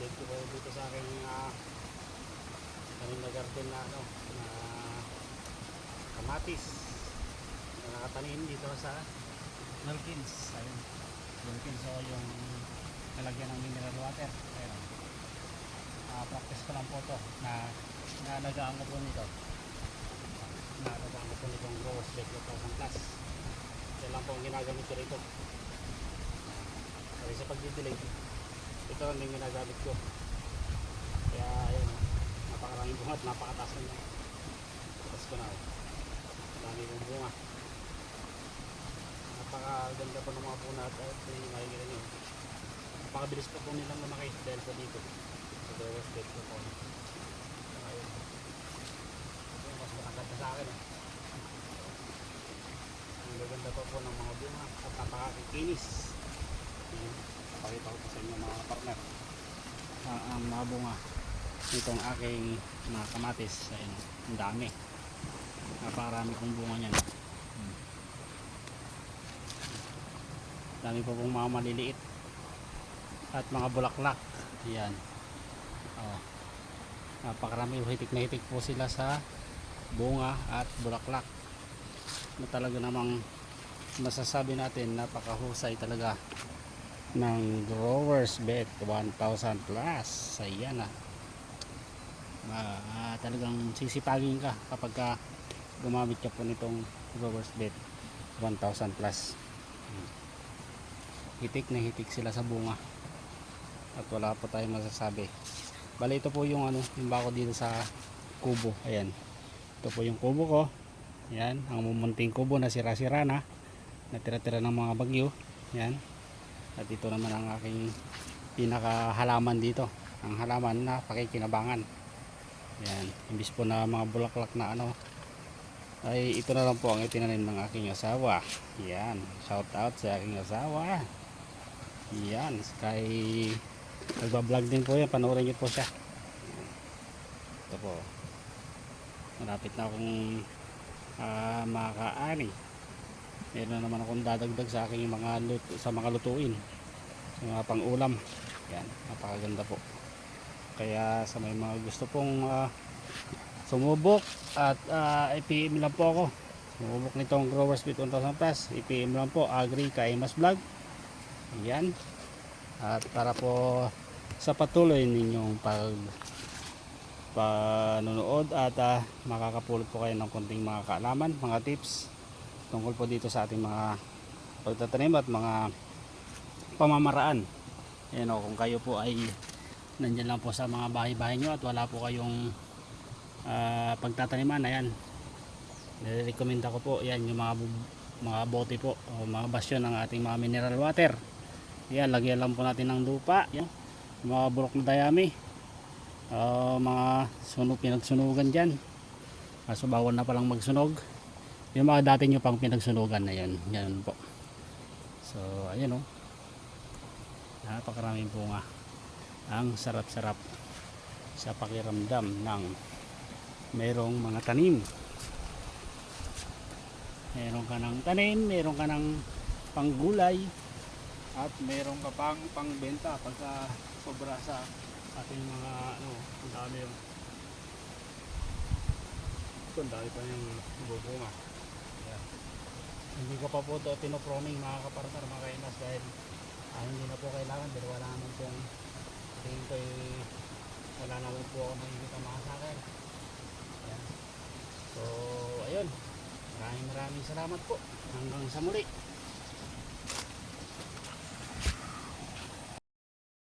update ko kayo dito sa aking tanim na garden na na kamatis na nakatanim dito sa Milkins. Ayun, Milkins, so yung nalagyan ng mineral water. Ayun, practice ko lang po to na naalagaan ko po nito. Naalagaan ko po nitong Growers Bet 2000 plus. Yan lang po ang ginagamit ko rito. Kasi sa pagdidelay, ito lang yung ginagamit ko. Kaya ayun, napakaraming bunga at napakataas na niya. Tapos ko na, dami kong bunga. Napakaganda pa ng mga bunga at makikita nyo, napakabilis pa po nilang lumaki dahil po dito sa Growers Bet ko po. Ayun, mas makaganda sa akin. Ang gaganda pa po ng mga bunga at napakakikinis. Pakita ko po sa inyo mga partner ang mga bunga nitong aking mga kamatis. Ayun, ang dami, napakarami kong bunga niyan. Dami po pong mga maliliit at mga bulaklak. Yan, napakarami, hitik na hitik po sila sa bunga at bulaklak na talaga namang masasabi natin napakahusay talaga ng Growers Bet 1000 plus. Ayan talagang sisipagin ka kapag gumamit ka po nitong Growers Bet 1000 plus. Hitik na hitik sila sa bunga at wala po tayong masasabi. Bali, ito po yung yung bako dito sa kubo. Ayan, ito po yung kubo ko. Ayan, ang mumunting kubo na sira-sira na, natira-tira ng mga bagyo. Ayan, at ito naman ang aking pinakahalaman dito, ang halaman na pakikinabangan. Ayan, imbis po na mga bulaklak na ay ito na lang po ang itinanim ng aking asawa. Ayan, shout out sa aking asawa. Ayan, kay nagbablog din po yan, panoorin nyo po siya. Ito po, malapit na akong makaani. Meron na naman akong dadagdag sa aking mga lutuin, sa mga pang-ulam. Yan, napakaganda po. Kaya sa may mga gusto pong sumubok at i-PM lang po ako. Sumubok nitong Growers Bet 1000 plus, i-PM lang po Agri Kaimas Vlog. Yan. At para po sa patuloy ninyong panonood at makakapulot po kayo ng konting mga kaalaman, mga tips tungkol po dito sa ating mga pagtatanim at mga pamamaraan. Ayan, kung kayo po ay nandyan lang po sa mga bahay-bahay nyo at wala po kayong pagtataniman, ayan, nire-recommend ko po yan, yung mga bote po o mga basyon ng ating mga mineral water. Yan, lagyan lang po natin ng lupa. Yan, mga bulok na dayami, mga pinagsunugan dyan. So bawal na palang magsunog yung mga dati nyo pang pinagsunugan na yun. Yan po. So ayan napakaraming bunga. Ang sarap-sarap sa pakiramdam ng merong mga tanim. Meron ka ng tanim, meron ka ng panggulay, at meron ka pang pangbenta pagka sobra sa ating mga ang dami yung ang dami pa yung bubunga. Ayan. Hindi ko pa po ito pinoproning mga kapartner, mga kainas, dahil hindi na po kailangan dahil wala naman pong tingin ko wala naman po ako nakikita mga sakin. Ayan. So ayun, maraming salamat po, hanggang sa muli.